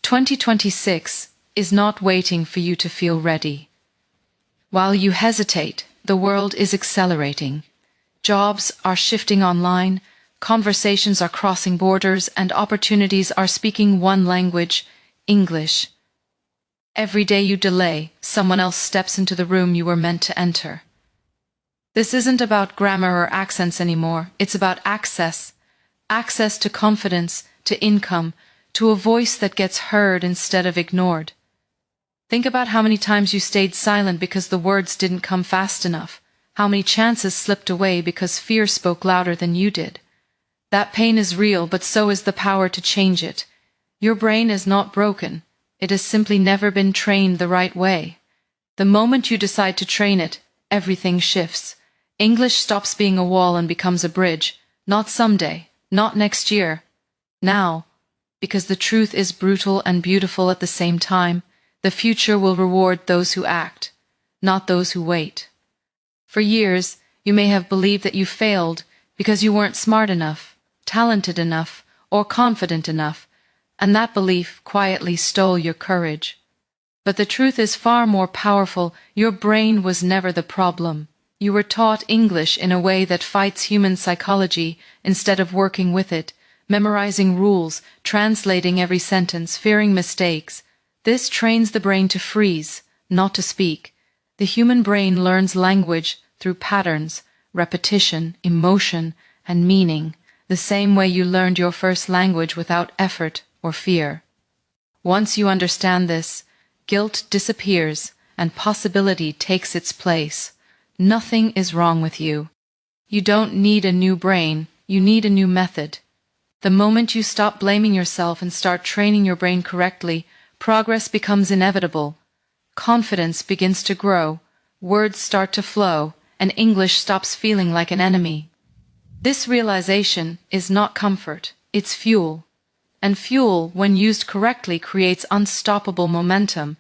2026 is not waiting for you to feel ready. While you hesitate, the world is accelerating. Jobs are shifting online, conversations are crossing borders, and opportunities are speaking one language, English. Every day you delay, someone else steps into the room you were meant to enter. This isn't about grammar or accents anymore, it's about access. Access to confidence, to income, to a voice that gets heard instead of ignored. Think about how many times you stayed silent because the words didn't come fast enough, how many chances slipped away because fear spoke louder than you did. That pain is real, but so is the power to change it. Your brain is not broken. It has simply never been trained the right way. The moment you decide to train it, everything shifts. English stops being a wall and becomes a bridge. Not someday, not next year. Now. Because the truth is brutal and beautiful at the same time, the future will reward those who act, not those who wait. For years, you may have believed that you failed because you weren't smart enough, talented enough, or confident enough, and that belief quietly stole your courage. But the truth is far more powerful. Your brain was never the problem. You were taught English in a way that fights human psychology instead of working with it, memorizing rules, translating every sentence, fearing mistakes. This trains the brain to freeze, not to speak. The human brain learns language through patterns, repetition, emotion, and meaning, the same way you learned your first language without effort or fear. Once you understand this, guilt disappears and possibility takes its place. Nothing is wrong with you. You don't need a new brain, you need a new method. The moment you stop blaming yourself and start training your brain correctly, progress becomes inevitable. Confidence begins to grow, words start to flow, and English stops feeling like an enemy. This realization is not comfort, it's fuel. And fuel, when used correctly, creates unstoppable momentum.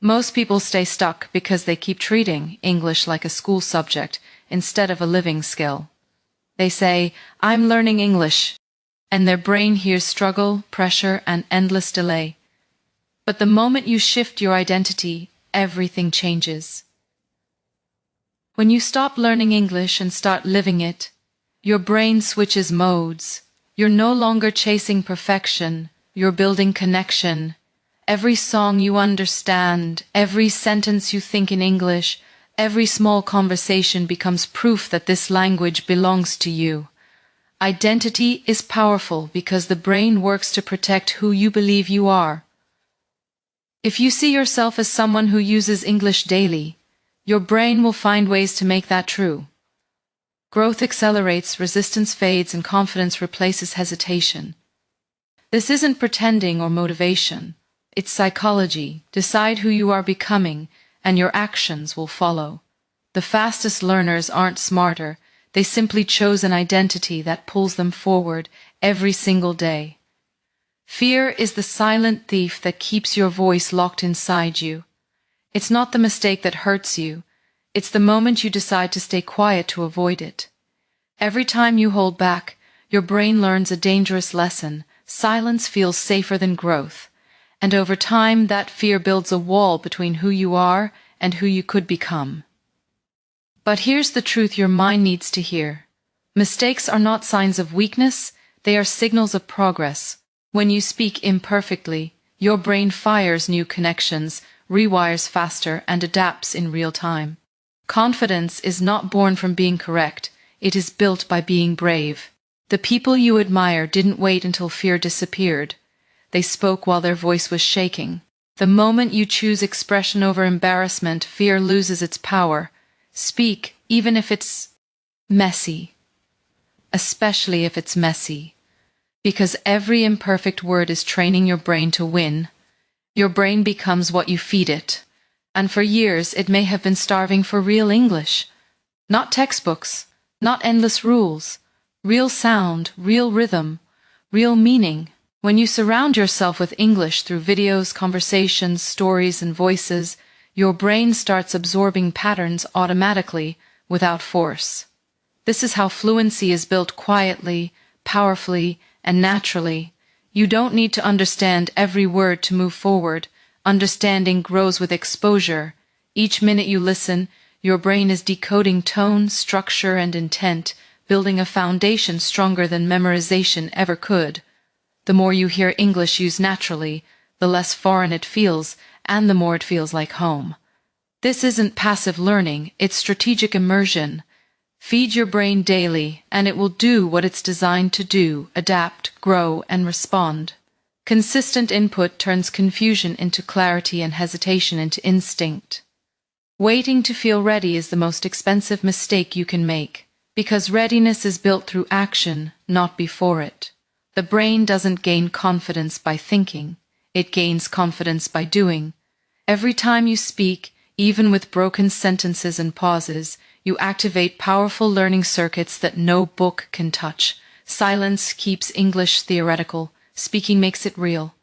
Most people stay stuck because they keep treating English like a school subject instead of a living skill. They say, "I'm learning English," and their brain hears struggle, pressure, and endless delay. But the moment you shift your identity, everything changes. When you stop learning English and start living it, your brain switches modes. You're no longer chasing perfection, you're building connection. Every song you understand, every sentence you think in English, every small conversation becomes proof that this language belongs to you. Identity is powerful because the brain works to protect who you believe you are. If you see yourself as someone who uses English daily, your brain will find ways to make that true. Growth accelerates, resistance fades, and confidence replaces hesitation. This isn't pretending or motivation. It's psychology. Decide who you are becoming, and your actions will follow. The fastest learners aren't smarter. They simply chose an identity that pulls them forward every single day. Fear is the silent thief that keeps your voice locked inside you. It's not the mistake that hurts you. It's the moment you decide to stay quiet to avoid it. Every time you hold back, your brain learns a dangerous lesson. Silence feels safer than growth. And over time, that fear builds a wall between who you are and who you could become. But here's the truth your mind needs to hear. Mistakes are not signs of weakness, they are signals of progress. When you speak imperfectly, your brain fires new connections, rewires faster, and adapts in real time. Confidence is not born from being correct, it is built by being brave. The people you admire didn't wait until fear disappeared. They spoke while their voice was shaking. The moment you choose expression over embarrassment, fear loses its power. Speak, even if it's messy. Especially if it's messy. Because every imperfect word is training your brain to win. Your brain becomes what you feed it. And for years it may have been starving for real English. Not textbooks, not endless rules. Real sound, real rhythm, real meaning. When you surround yourself with English through videos, conversations, stories, and voices, your brain starts absorbing patterns automatically, without force. This is how fluency is built quietly, powerfully, and naturally. You don't need to understand every word to move forward. Understanding grows with exposure. Each minute you listen, your brain is decoding tone, structure, and intent, building a foundation stronger than memorization ever could. The more you hear English used naturally, the less foreign it feels, and the more it feels like home. This isn't passive learning, it's strategic immersion. Feed your brain daily, and it will do what it's designed to do: adapt, grow, and respond. Consistent input turns confusion into clarity and hesitation into instinct. Waiting to feel ready is the most expensive mistake you can make, because readiness is built through action, not before it. The brain doesn't gain confidence by thinking, it gains confidence by doing. Every time you speak, even with broken sentences and pauses, you activate powerful learning circuits that no book can touch. Silence keeps English theoretical, speaking makes it real.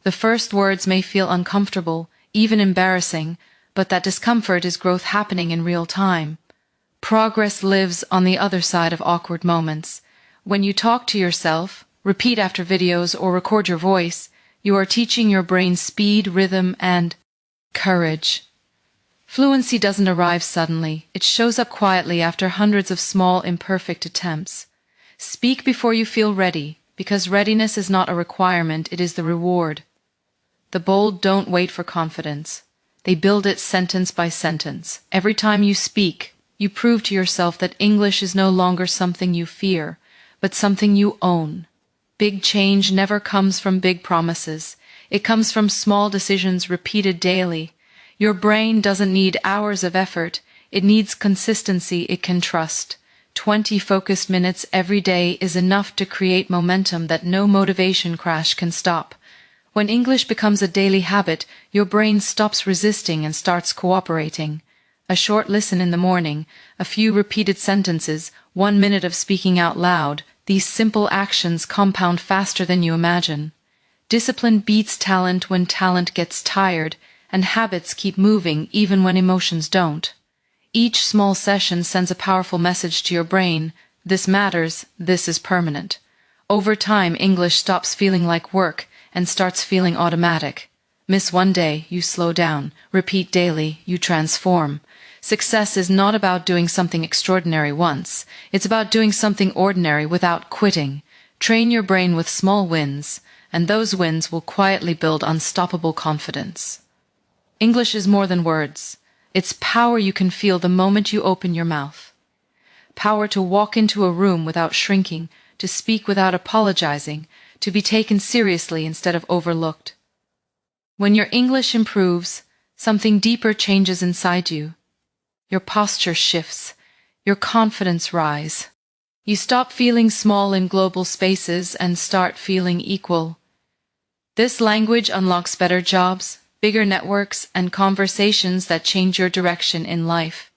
The first words may feel uncomfortable, even embarrassing, but that discomfort is growth happening in real time. Progress lives on the other side of awkward moments. When you talk to yourself, repeat after videos, or record your voice, you are teaching your brain speed, rhythm, and courage. Fluency doesn't arrive suddenly. It shows up quietly after hundreds of small, imperfect attempts. Speak before you feel ready, because readiness is not a requirement, it is the reward. The bold don't wait for confidence. They build it sentence by sentence. Every time you speak, you prove to yourself that English is no longer something you fear, but something you own. Big change never comes from big promises. It comes from small decisions repeated daily. Your brain doesn't need hours of effort. It needs consistency it can trust. 20 focused minutes every day is enough to create momentum that no motivation crash can stop. When English becomes a daily habit, your brain stops resisting and starts cooperating. A short listen in the morning, a few repeated sentences, 1 minute of speaking out loud, these simple actions compound faster than you imagine. Discipline beats talent when talent gets tired, and habits keep moving even when emotions don't. Each small session sends a powerful message to your brain: this matters, this is permanent. Over time, English stops feeling like work and starts feeling automatic. Miss one day, you slow down. Repeat daily, you transform. Success is not about doing something extraordinary once. It's about doing something ordinary without quitting. Train your brain with small wins, and those wins will quietly build unstoppable confidence. English is more than words. It's power you can feel the moment you open your mouth. Power to walk into a room without shrinking, to speak without apologizing, to be taken seriously instead of overlooked. When your English improves, something deeper changes inside you. Your posture shifts. Your confidence rises. You stop feeling small in global spaces and start feeling equal. This language unlocks better jobs, bigger networks, and conversations that change your direction in life.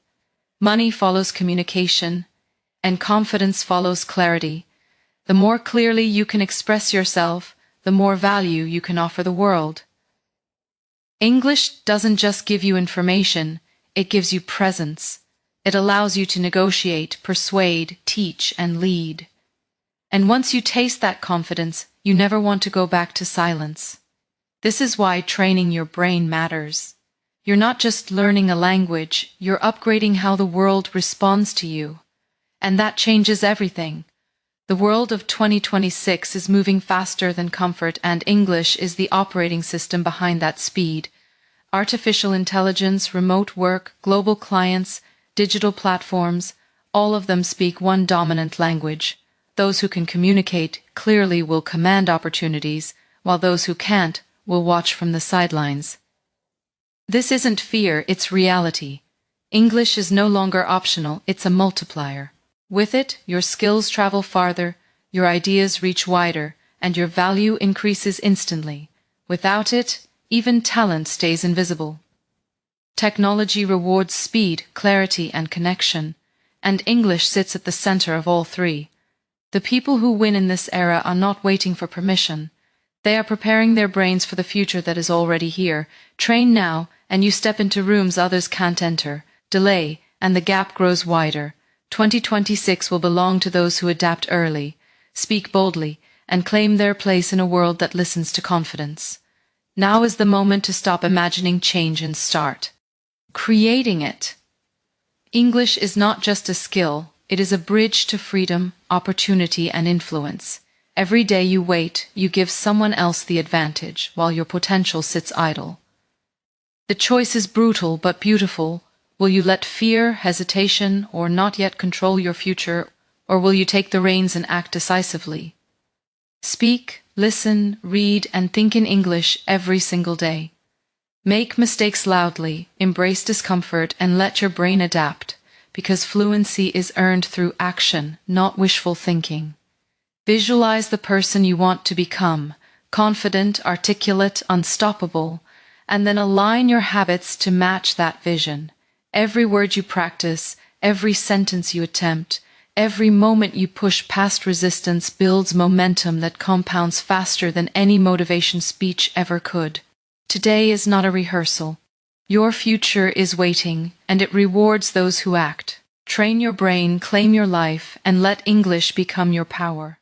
Money follows communication, and confidence follows clarity. The more clearly you can express yourself, the more value you can offer the world. English doesn't just give you information, it gives you presence. It allows you to negotiate, persuade, teach, and lead. And once you taste that confidence, you never want to go back to silence. This is why training your brain matters. You're not just learning a language, you're upgrading how the world responds to you. And that changes everything. The world of 2026 is moving faster than comfort, and English is the operating system behind that speed. Artificial intelligence, remote work, global clients, digital platforms, all of them speak one dominant language. Those who can communicate clearly will command opportunities, while those who can't will watch from the sidelines. This isn't fear, it's reality. English is no longer optional, it's a multiplier. With it, your skills travel farther, your ideas reach wider, and your value increases instantly. Without it, even talent stays invisible. Technology rewards speed, clarity, and connection, and English sits at the center of all three. The people who win in this era are not waiting for permission. They are preparing their brains for the future that is already here. Train now, and you step into rooms others can't enter. Delay, and the gap grows wider. 2026 will belong to those who adapt early, speak boldly, and claim their place in a world that listens to confidence. Now is the moment to stop imagining change and start creating it. English is not just a skill, it is a bridge to freedom, opportunity, and influence. Every day you wait, you give someone else the advantage, while your potential sits idle. The choice is brutal but beautiful. Will you let fear, hesitation, or not yet control your future, or will you take the reins and act decisively? Speak, listen, read, and think in English every single day. Make mistakes loudly, embrace discomfort, and let your brain adapt, because fluency is earned through action, not wishful thinking. Visualize the person you want to become, confident, articulate, unstoppable, and then align your habits to match that vision. Every word you practice, every sentence you attempt, every moment you push past resistance builds momentum that compounds faster than any motivation speech ever could. Today is not a rehearsal. Your future is waiting, and it rewards those who act. Train your brain, claim your life, and let English become your power.